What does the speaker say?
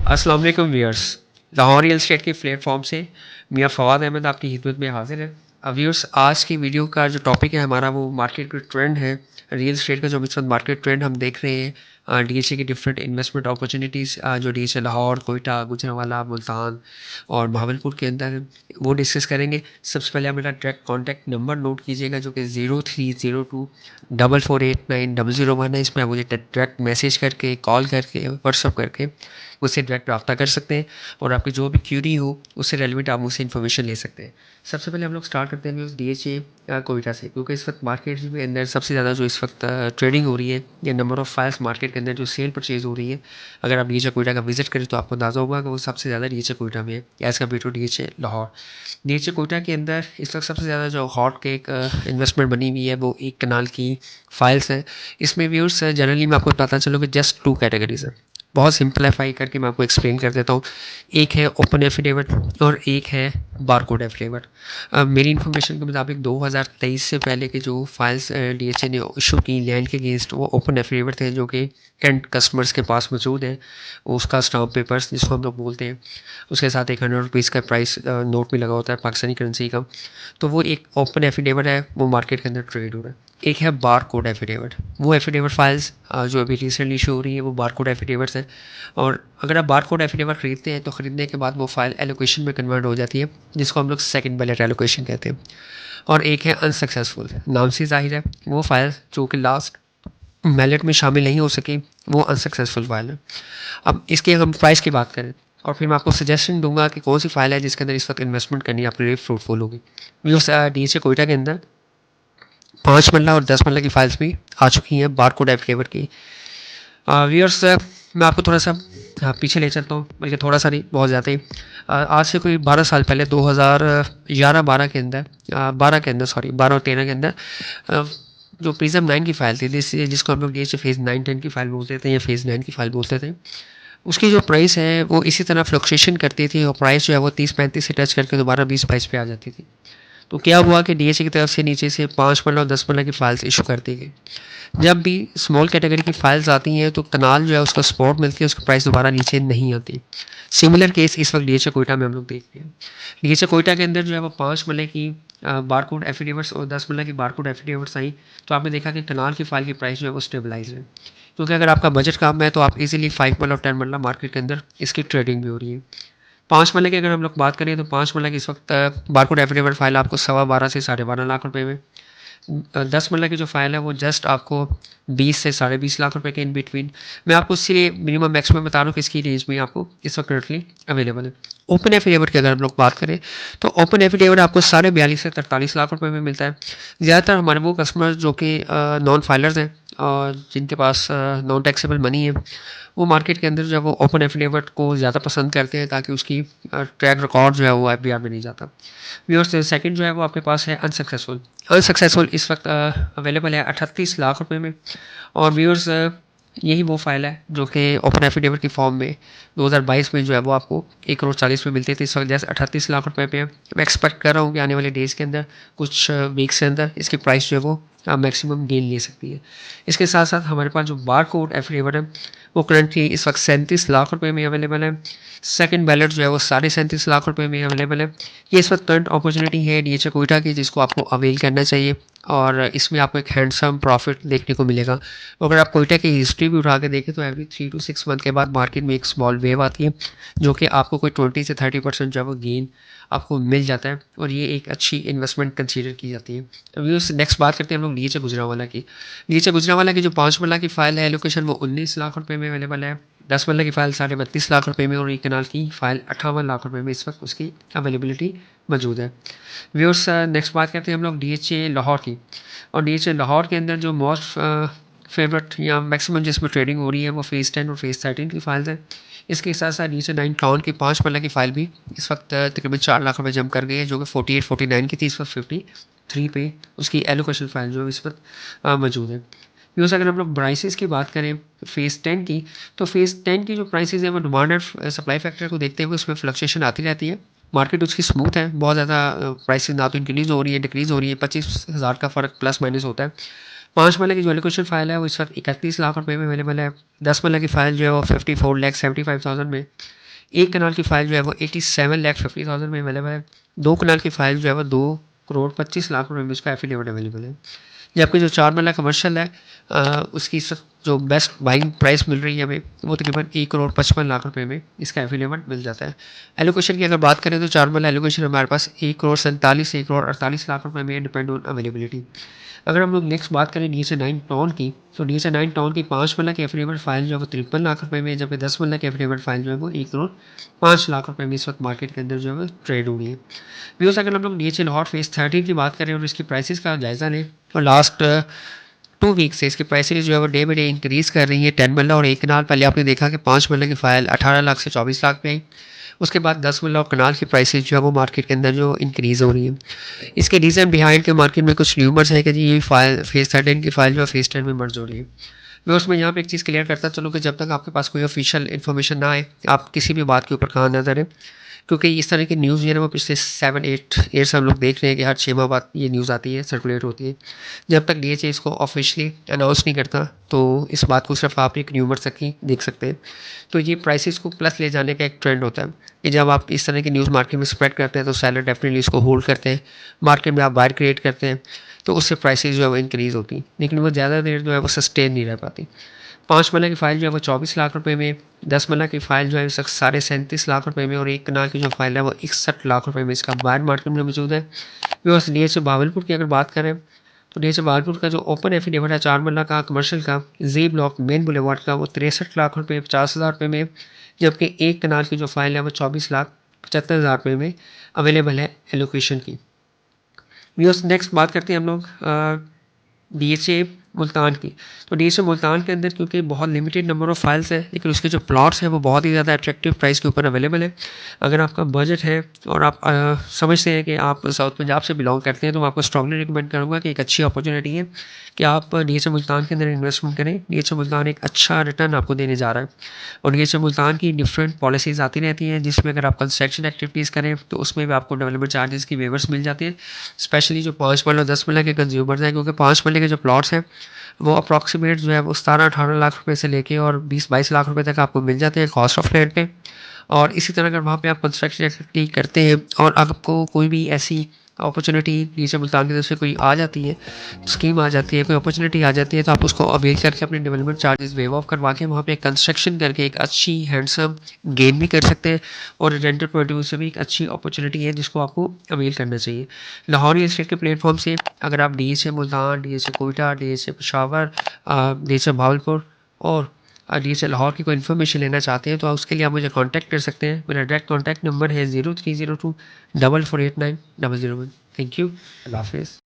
अस्सलाम वालेकुम viewers. Lahore real estate के प्लेटफॉर्म से मियां फवाद अहमद आपकी खिदमत में हाजिर है। व्यूअर्स, आज की वीडियो का जो टॉपिक है हमारा वो मार्केट का ट्रेंड है। रियल एस्टेट का जो इस वक्त मार्केट ट्रेंड हम देख रहे हैं, डीएचए की डिफरेंट इन्वेस्टमेंट अपॉर्चुनिटीज़ जो डीएचए लाहौर, कोयटा, गुजरांवाला, मुल्तान और बहावलपुर के अंदर है, वो डिस्कस करेंगे। सबसे पहले आप मेरा डायरेक्ट कॉन्टैक्ट नंबर नोट कीजिएगा जो कि 0302 4489 001 है। इसमें आप मुझे डायरेक्ट मैसेज करके, कॉल करके, व्हाट्सअप करके उससे डायरेक्ट रब्ता कर सकते हैं और आपकी जो भी क्यूरी हो उससे रेलिवेंट आप मुझसे इन्फॉर्मेशन ले सकते हैं। सबसे पहले हम लोग स्टार्ट करते हैं उस डीएचए कोयटा से, क्योंकि इस वक्त मार्केट के अंदर सबसे ज़्यादा जो इस वक्त ट्रेडिंग हो रही है या नंबर ऑफ़ फाइल्स मार्केट के अंदर जो सेल परचेज हो रही है, अगर आप डीएचए कोयटा का विजिट करें तो आपको अंदाज़ा होगा कि वो सबसे ज़्यादा डीएचए कोयटा में है as compare to DHA Lahore. DHA Quetta के अंदर इस वक्त सबसे ज़्यादा जो हॉट के एक इन्वेस्टमेंट बनी हुई है वो 1 कनाल की फाइल्स है। इसमें व्यूअर्स जनरली मैं आपको बताना चलूँ कि जस्ट 2 कैटेगरीज है। बहुत सिंपलीफाई करके मैं आपको एक्सप्लेन कर देता हूँ। एक है ओपन एफिडेविट और एक है बारकोड एफिडेविट। मेरी इन्फॉर्मेशन के मुताबिक 2023 से पहले के जो फाइल्स डीएचए ने इशू की लैंड के अगेंस्ट, वो ओपन एफिडेविट थे जो कि एंड कस्टमर्स के पास मौजूद है। उसका स्टाम्प पेपर्स जिसको हम लोग बोलते हैं, उसके साथ एक 100 रुपीज़ का प्राइस नोट भी लगा होता है पाकिस्तानी करेंसी का। तो वो एक ओपन एफिडेविट है, वो मार्केट के अंदर ट्रेड हो रहा है। एक है बार कोड एफिडेविट। वो एफिडेविट फाइल्स जो अभी रिसेंटली इशू हो रही है वो बार कोड एफिडेविट्स हैं। और अगर आप बार कोड एफिडेविट खरीदते हैं तो ख़रीदने के बाद वो फाइल एलोकेशन में कन्वर्ट हो जाती है, जिसको हम लोग सेकंड बैलेट एलोकेशन कहते हैं। और एक है अनसक्सेसफुल। नाम से ज़ाहिर है वो फाइल जो कि लास्ट बैलेट में शामिल नहीं हो सकी, वो अनसक्सेसफुल फाइल है। अब इसकी अगर हम प्राइस की बात करें और फिर मैं आपको सजेशन दूंगा कि कौन सी फाइल है जिसके अंदर इस वक्त इन्वेस्टमेंट करनी है आपके लिए फ्रूटफुल होगी। डीएचए कोयटा के अंदर 5 मरला और 10 मरला की फाइल्स भी आ चुकी हैं बार कोड एफिडेविट की। व्यूअर्स, मैं आपको थोड़ा सा पीछे ले चलता हूँ, बल्कि थोड़ा सा नहीं, बहुत ज़्यादा ही। आज से कोई 12 साल पहले 2011-12 के अंदर, 12 के अंदर, सॉरी 12 और 13 के अंदर, जो प्रिज्म 9 की फ़ाइल थी, जिसको हम लोग डीएचए फेज़ 9-10 की फ़ाइल बोलते थे या फेज़ 9 की फ़ाइल बोलते थे, उसकी जो प्राइस है वो इसी तरह फ्लक्चुएशन करती थी और प्राइस जो है वो 30-35 से टच करके दोबारा 20-22 पे आ जाती थी। तो क्या हुआ कि डीएचए की तरफ से नीचे से 5 मरला और 10 मरला की फाइल्स इशू कर दी गई। जब भी स्मॉल कैटेगरी की फाइल्स आती हैं तो कनाल जो है उसको सपोर्ट मिलती है, उसकी प्राइस दोबारा नीचे नहीं आती। सिमिलर केस इस वक्त डीएचए कोयटा में हम लोग देखते हैं। डीएचए कोयटा के अंदर जो है वो 5 मरले की बारकोड एफिडेविट्स और 10 मरला की बारकोड एफिडेविट्स आई, तो आपने देखा कि कनाल की फाइल की प्राइस जो है वो स्टेबलाइज है। क्योंकि अगर आपका बजट कम है तो आप इजीली 5 मरला और 10 मरला मार्केट के अंदर इसकी ट्रेडिंग भी हो रही है। 5 मरले की अगर हम लोग बात करें तो 5 मरला की इस वक्त बारकोड एफिडेविट फाइल आपको 12.25 से 12.5 लाख रुपए में। 10 मरला की जो फाइल है वो जस्ट आपको 20 से 20.5 लाख रुपए के इन बिटवीन। मैं आपको इसलिए मिनिमम मैक्सिमम बता रहा हूँ कि इसकी रेंज में आपको इस वक्त करंटली अवेलेबल है। ओपन एफिडेविट की अगर हम लोग बात करें तो ओपन एफिडेविट आपको 42 से 43 लाख रुपए में मिलता है। ज़्यादातर हमारे वो कस्टमर जो कि नॉन फाइलर्स हैं और जिनके पास नॉन टैक्सेबल मनी है, वो मार्केट के अंदर जो है वो ओपन एफिडेविट को ज़्यादा पसंद करते हैं, ताकि उसकी ट्रैक रिकॉर्ड जो है वो एफबीआर में नहीं जाता। व्यूअर्स, सेकंड जो है वो आपके पास है अनसक्सेसफुल। अनसक्सेसफुल इस वक्त अवेलेबल है 38 लाख रुपए में। और व्यूअर्स, यही वो फाइल है जो कि ओपन एफिडेविट की फॉर्म में 2022 में जो है वो आपको 1 करोड़ 40 में मिलती थी। इस वक्त जैसे 38 लाख रुपए पे है। मैं एक्सपेक्ट कर रहा हूँ कि आने वाले डेज़ के अंदर, कुछ वीक्स के अंदर, इसकी प्राइस जो है वो मैक्सिमम गेन ले सकती है। इसके साथ साथ हमारे पास जो बार कोड एफिडेविट है वो करंटली इस वक्त 37 लाख रुपए में अवेलेबल है। सेकंड बैलेट जो है वो 37.5 लाख रुपए में अवेलेबल है। ये इस वक्त करंट अपॉर्चुनिटी है डीएचए कोयटा की, जिसको आपको अवेल करना चाहिए और इसमें आपको एक हैंडसम प्रॉफिट देखने को मिलेगा। अगर आप कोयटा की हिस्ट्री भी उठा के देखें तो एवरी 3 to 6 मंथ के बाद मार्केट में एक स्मॉल वेव आती है, जो कि आपको कोई 20 से 30% जो है वो गेन आपको मिल जाता है और ये एक अच्छी इन्वेस्टमेंट कंसीडर की जाती है। अभी उस नेक्स्ट बात करते हैं हम लोग डीएचए गुजरांवाला की। डीएचए गुजरांवाला की जो 5 मरला की फाइल है, एलोकेशन वो 19 लाख रुपए में अवेलेबल है। 10 मरला की फाइल 32.5 लाख रुपए में और 1 कनाल की फाइल 58 लाख रुपए में इस वक्त उसकी अवेलेबिलिटी मौजूद है। व्यूअर्स, नेक्स्ट बात करते हैं हम लोग डीएचए लाहौर की। और डीएचए लाहौर के अंदर जो मोस्ट फेवरेट या मैक्सिमम जिसमें ट्रेडिंग हो रही है वो फेज़ 10 और फेज़ 13 की फाइल्स हैं। इसके साथ साथ डीएचए 9 टाउन की 5 मरला की फाइल भी इस वक्त तकरीबन 4 लाख रुपए जम कर गई है, जो कि 48-49 की थी, इस वक्त 53 पे उसकी एलोकेशन फाइल जो इस वक्त मौजूद है। व्यूअर्स, अगर हम लोग प्राइसेस की बात करें फेज़ 10 की, तो फेज़ 10 की जो प्राइसेस है वो डिमांड एंड सप्लाई फैक्टर को देखते हुए उसमें फ्लक्चुएशन आती रहती है। मार्केट उसकी स्मूथ है, बहुत ज़्यादा प्राइसेस ना तो इंक्रीज़ हो रही है डिक्रीज़ हो रही है, 25,000 का फ़र्क प्लस माइनस होता है। 5 मरले की जो एलोकेशन फ़ाइल है वो इस वक्त 31 लाख रुपए में अवेलेबल है। 10 मरले की फ़ाइल जो है वो 54,75,000 में, 1 कनाल की फ़ाइल जो है वो 87,50,000 में अवेलेबल है। 2 कनाल की फ़ाइल जो है वो 2,25,00,000 रुपए में उसका एफिडेविट अवेलेबल है। जबकि जो 4 मरला कमर्शियल है उसकी जो बेस्ट बाइंग प्राइस मिल रही है हमें वो तकरीबन 1,55,00,000 रुपए में इसका एफिडेविट मिल जाता है। एलोकेशन की अगर बात करें तो 4 मरला एलोकेशन हमारे पास 1,47 से 1,48,00,000 रुपए में डिपेंड ऑन अवेलेबिलिटी। अगर हम लोग नेक्स्ट बात करें डी से 9 टाउन की, तो डी से 9 टाउन की 5 मरला की एफिडेविट फाइल जो है वो 53 लाख रुपए में, जबकि 10 मरला की एफिडेविट फाइल जो है वो 1,05,00,000 रुपए में इस वक्त मार्केट के अंदर जो है ट्रेड हो रही है। व्यूअर्स, अगर हम लोग D H L hot phase 13 की बात करें और इसकी प्राइसेस का जायज़ा लें तो लास्ट 2 वीक से इसकी प्राइसेस जो है वो डे बाई डे इंक्रीज़ कर रही है। 10 मरला और 1 कनाल पहले आपने देखा कि 5 मरला की फ़ाइल 18 लाख से 24 लाख पे आई। उसके बाद 10 मरला और कनाल की प्राइसेस जो है वो मार्केट के अंदर जो इंक्रीज़ हो रही है। इसके रीज़न बिहाइंड के मार्केट में कुछ र्यूमर्स है कि जी ये फाइल फेज़ 13 की फ़ाइल जो है फेज़ 10 में मर्ज हो रही है। मैं उसमें यहाँ पे एक चीज़ क्लियर करता चलूँ कि जब तक आपके पास कोई ऑफिशियल इन्फॉर्मेशन ना आए, आप किसी भी बात के ऊपर कान ना धरें, क्योंकि इस तरह की न्यूज़ जो है ना वो पिछले 7-8 ईयर से हम लोग देख रहे हैं कि हर 6 माह बाद ये न्यूज़ आती है, सर्कुलेट होती है। जब तक डीएचए इसको ऑफिशियली अनाउंस नहीं करता, तो इस बात को सिर्फ आप एक र्यूमर तक ही देख सकते हैं। तो ये प्राइसेस को प्लस ले जाने का एक ट्रेंड होता है कि जब आप इस तरह की न्यूज़ मार्केट में स्प्रेड करते हैं तो सेलर डेफिनेटली इसको होल्ड करते हैं, मार्केट में आप बायर क्रिएट करते हैं, तो उससे प्राइसेस जो है वो इंक्रीज़ होती हैं, लेकिन वो ज़्यादा देर जो है वो सस्टेन नहीं रह पाती। 5 मरला की फ़ाइल जो है वो 24 लाख रुपए में, 10 मरला की फ़ाइल जो है इस वक्त 37.5 लाख रुपए में और 1 कनाल की जो फ़ाइल है वो 61 लाख रुपए में इसका बायर मार्केट में मौजूद है। व्यूअर्स, डीएचए भावलपुर की अगर बात करें तो डीएचए भावलपुर का जो ओपन एफिडेविट है 4 मरला का कमर्शियल का जी ब्लॉक मेन बुलेवार्ड का वो 63 लाख रुपए 50,000 रुपये में, जबकि 1 कनाल की जो फ़ाइल है वो 24,75,000 रुपये में अवेलेबल है एलोकेशन की। व्यूअर्स, नेक्स्ट बात करते हैं हम लोग डीएचए मुल्तान की। तो डीएचए मुल्तान के अंदर क्योंकि बहुत लिमिटेड नंबर ऑफ़ फाइल्स हैं, लेकिन उसके जो प्लॉट्स हैं वो बहुत ही ज़्यादा अट्रैक्टिव प्राइस के ऊपर अवेलेबल है। अगर आपका बजट है और आप समझते हैं कि आप साउथ पंजाब से बिलोंग करते हैं, तो मैं आपको स्ट्रांगली रिकमेंड करूँगा कि एक अच्छी अपॉर्चुनिटी है कि आप डीएचए मुल्तान के अंदर इन्वेस्टमेंट करें। डीएचए मुल्तान एक अच्छा रिटर्न आपको देने जा रहा है और डीएचए मुल्तान की डिफरेंट पॉलिसीज़ आती रहती हैं, जिसमें अगर आप कंस्ट्रक्शन एक्टिविटीज़ करें तो उसमें भी आपको डेवलपमेंट चार्जेस की वेवर्स मिल जाती हैं। स्पेशली जो 5 मरला और 10 मरला के कंज्यूमर्स हैं, क्योंकि 5 मरले के जो प्लॉट्स हैं वो अप्रॉक्सीमेट जो है वो 17-18 लाख रुपए से लेके और 20-22 लाख रुपए तक आपको मिल जाते हैं कॉस्ट ऑफ लैंड पे। और इसी तरह अगर वहाँ पे आप कंस्ट्रक्शन एक्टिविटी करते हैं और आपको कोई भी ऐसी अपॉर्चुनिटी नीचे मुल्तान की तरफ से कोई आ जाती है, स्कीम आ जाती है, कोई अपॉर्चुनिटी आ जाती है, तो आप उसको अवेल करके अपने डेवलपमेंट चार्जेस वेव ऑफ करवा के वहाँ पे कंस्ट्रक्शन करके एक अच्छी हैंडसम गेन भी कर सकते हैं और रेंटल पॉइंट ऑफ व्यू से भी एक अच्छी अपॉर्चुनिटी है जिसको आपको अवेल करना चाहिए। लाहौर रियल एस्टेट के प्लेटफॉर्म से अगर आप DHA Multan, DHA Quetta, DHA Peshawar, DHA Bahawalpur और डीएचए लाहौर की कोई इन्फॉर्मेशन लेना चाहते हैं तो आप उसके लिए आप मुझे कांटेक्ट कर सकते हैं। मेरा डायरेक्ट कांटेक्ट नंबर है 0302 4489 001। Thank you. अल्लाह हाफिज़।